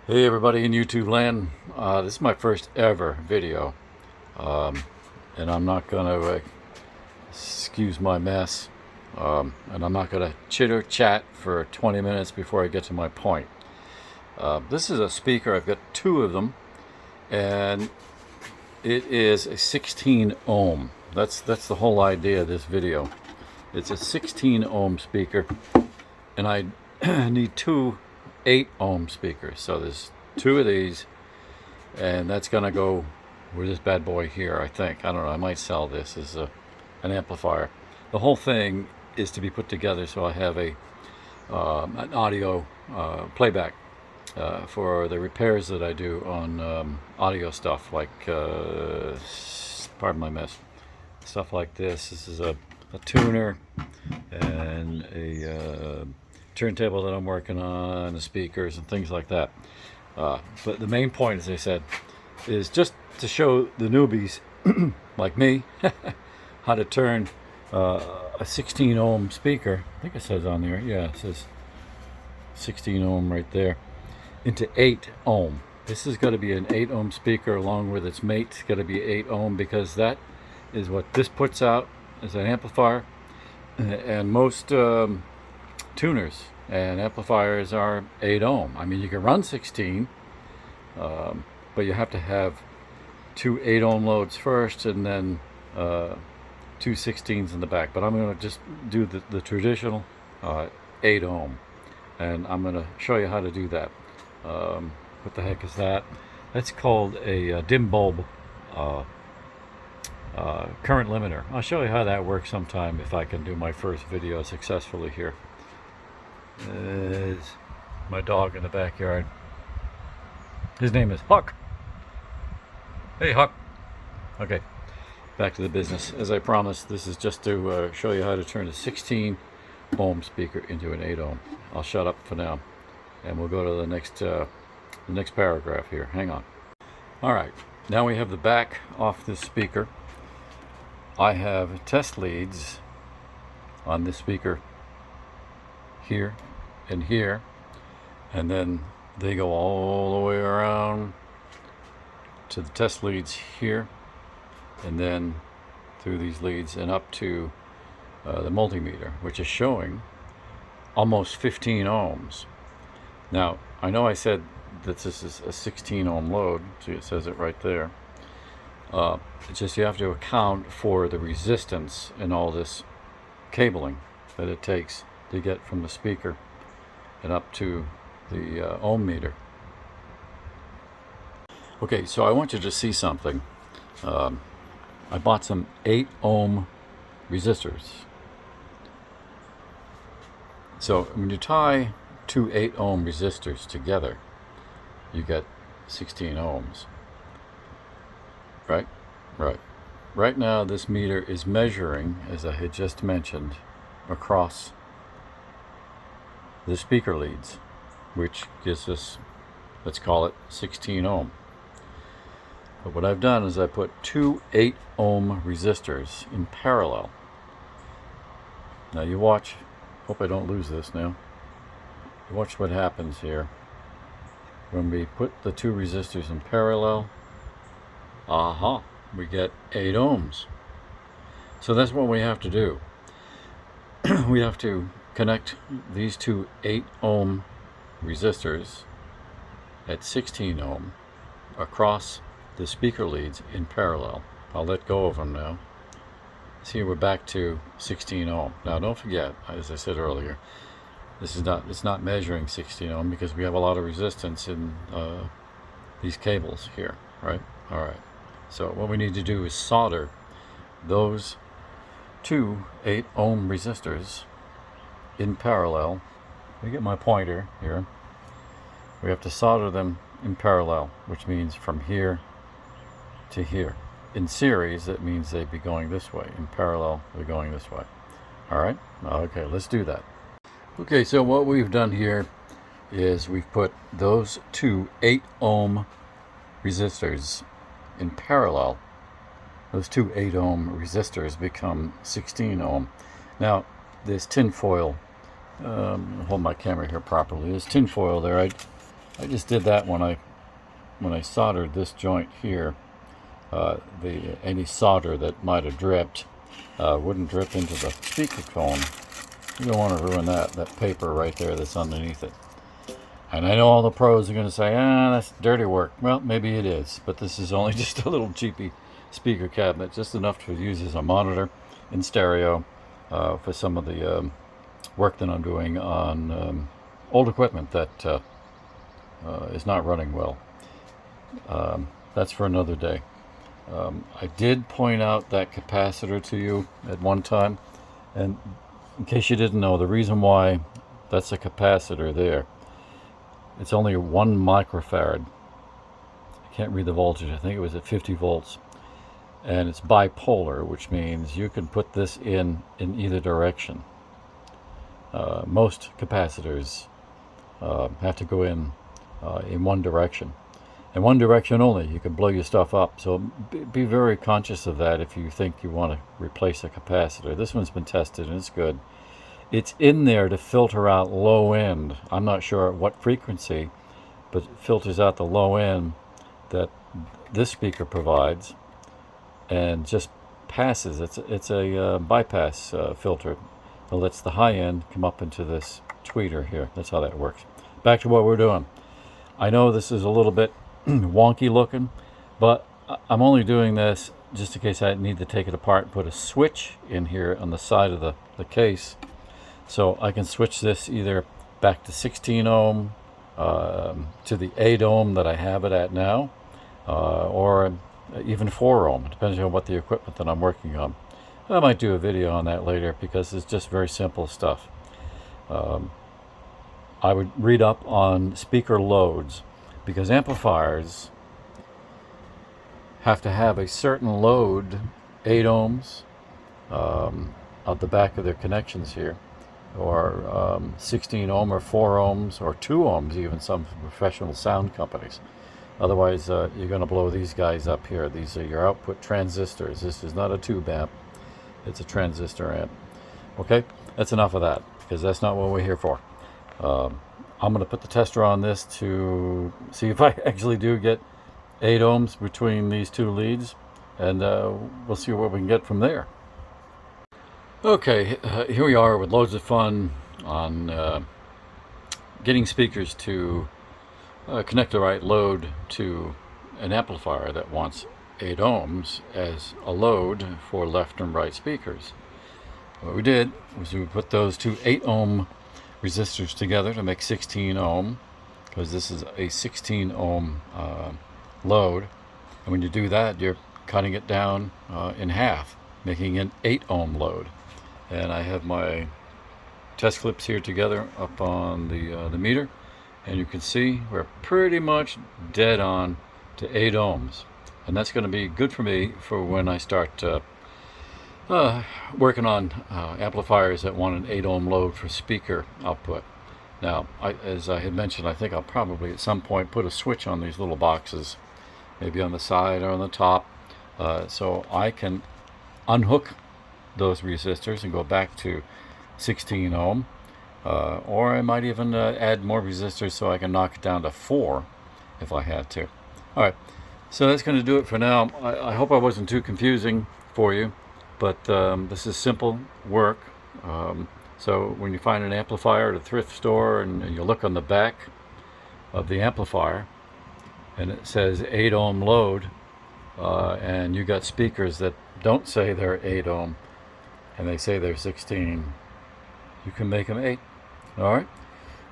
Hey everybody in YouTube land, this is my first ever video, and I'm not going to excuse my mess, and I'm not going to chitter chat for 20 minutes before I get to my point. This is a speaker, I've got two of them, and it is a 16 ohm. That's the whole idea of this video. It's a 16 ohm speaker, and I need two 8 ohm speakers. So there's two of these, and that's gonna go with this bad boy here, I think. I don't know, I might sell this as an amplifier. The whole thing is to be put together so I have an audio playback for the repairs that I do on audio stuff, like pardon my mess, stuff like this. This is a tuner and a turntable that I'm working on, the speakers and things like that. But the main point, as I said, is just to show the newbies like me how to turn a 16 ohm speaker, I think it says on there, yeah, it says 16 ohm right there, into 8 ohm. This is going to be an 8 ohm speaker along with its mate. It's going to be 8 ohm because that is what this puts out as an amplifier, and most tuners and amplifiers are 8 ohm. I mean, you can run 16, but you have to have two 8 ohm loads first and then two 16s in the back. But I'm going to just do the traditional 8 ohm, and I'm going to show you how to do that. What the heck is that? That's called a dim bulb current limiter. I'll show you how that works sometime if I can do my first video successfully here. Is my dog in the backyard. His name is Huck. Hey Huck. Okay, back to the business. As I promised, this is just to show you how to turn a 16 ohm speaker into an 8 ohm. I'll shut up for now, and we'll go to the next paragraph here. Hang on. All right, now we have the back off this speaker. I have test leads on this speaker here and here, and then they go all the way around to the test leads here, and then through these leads and up to the multimeter, which is showing almost 15 ohms. Now, I know I said that this is a 16 ohm load, see it says it right there. It's just you have to account for the resistance and all this cabling that it takes to get from the speaker and up to the ohm meter. Okay, so I want you to see something. I bought some 8 ohm resistors. So when you tie two 8 ohm resistors together, you get 16 ohms. Right? Right. Right now this meter is measuring, as I had just mentioned, across the speaker leads, which gives us, let's call it 16 ohm. But what I've done is I put two 8 ohm resistors in parallel. Now you watch, hope I don't lose this now. Watch what happens here. When we put the two resistors in parallel, we get 8 ohms. So that's what we have to do. We have to connect these two 8 ohm resistors at 16 ohm across the speaker leads in parallel. I'll let go of them now. See, we're back to 16 ohm. Now don't forget, as I said earlier, it's not measuring 16 ohm because we have a lot of resistance in these cables here, right? All right. So what we need to do is solder those two 8 ohm resistors in parallel. Let me get my pointer here. We have to solder them in parallel, which means from here to here. In series, that means they'd be going this way. In parallel, they're going this way. All right? Okay, let's do that. Okay, so what we've done here is we've put those two 8 ohm resistors in parallel. Those two 8 ohm resistors become 16 ohm. Now, there's tin foil. Hold my camera here properly. There's tin foil there. I just did that when I soldered this joint here. Any solder that might have dripped wouldn't drip into the speaker cone. You don't want to ruin that paper right there that's underneath it. And I know all the pros are going to say, that's dirty work. Well, maybe it is, but this is only just a little cheapy speaker cabinet, just enough to use as a monitor in stereo for some of the work that I'm doing on old equipment that is not running well. That's for another day. I did point out that capacitor to you at one time, and in case you didn't know, the reason why that's a capacitor there, it's only 1 microfarad. I can't read the voltage. I think it was at 50 volts. And it's bipolar, which means you can put this in either direction. Most capacitors have to go in one direction. In one direction only, you can blow your stuff up. So be very conscious of that if you think you want to replace a capacitor. This one's been tested and it's good. It's in there to filter out low end. I'm not sure at what frequency, but it filters out the low end that this speaker provides and just passes. It's a bypass filter that lets the high end come up into this tweeter here. That's how that works. Back to what we're doing. I know this is a little bit wonky looking, but I'm only doing this just in case I need to take it apart and put a switch in here on the side of the case, so I can switch this either back to 16 ohm to the 8 ohm that I have it at now, or even 4 ohm, depending on what the equipment that I'm working on. I might do a video on that later because it's just very simple stuff. I would read up on speaker loads, because amplifiers have to have a certain load, 8 ohms, at the back of their connections here, or 16 ohm or 4 ohms or 2 ohms, even some professional sound companies. Otherwise, you're going to blow these guys up here. These are your output transistors. This is not a tube amp. It's a transistor amp. Okay, that's enough of that, because that's not what we're here for. I'm going to put the tester on this to see if I actually do get 8 ohms between these two leads, and we'll see what we can get from there. Okay, here we are with loads of fun on getting speakers to connect the right load to an amplifier that wants 8 ohms as a load for left and right speakers. What we did was we put those two 8 ohm resistors together to make 16 ohm, because this is a 16 ohm load, and when you do that, you're cutting it down in half, making an 8 ohm load. And I have my test clips here together up on the meter, and you can see we're pretty much dead on to 8 ohms, and that's going to be good for me for when I start working on amplifiers that want an 8 ohm load for speaker output. Now, as I had mentioned, I think I'll probably at some point put a switch on these little boxes, maybe on the side or on the top, so I can unhook those resistors and go back to 16 ohm, or I might even add more resistors so I can knock it down to 4 if I had to. Alright, so that's going to do it for now. I hope I wasn't too confusing for you, but this is simple work. So when you find an amplifier at a thrift store and you look on the back of the amplifier and it says 8 ohm load, and you got speakers that don't say they're 8 ohm and they say they're 16, you can make them 8. Alright,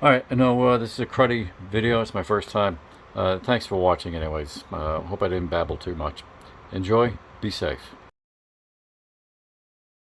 I know this is a cruddy video. It's my first time. Thanks for watching anyways. Hope I didn't babble too much. Enjoy, be safe.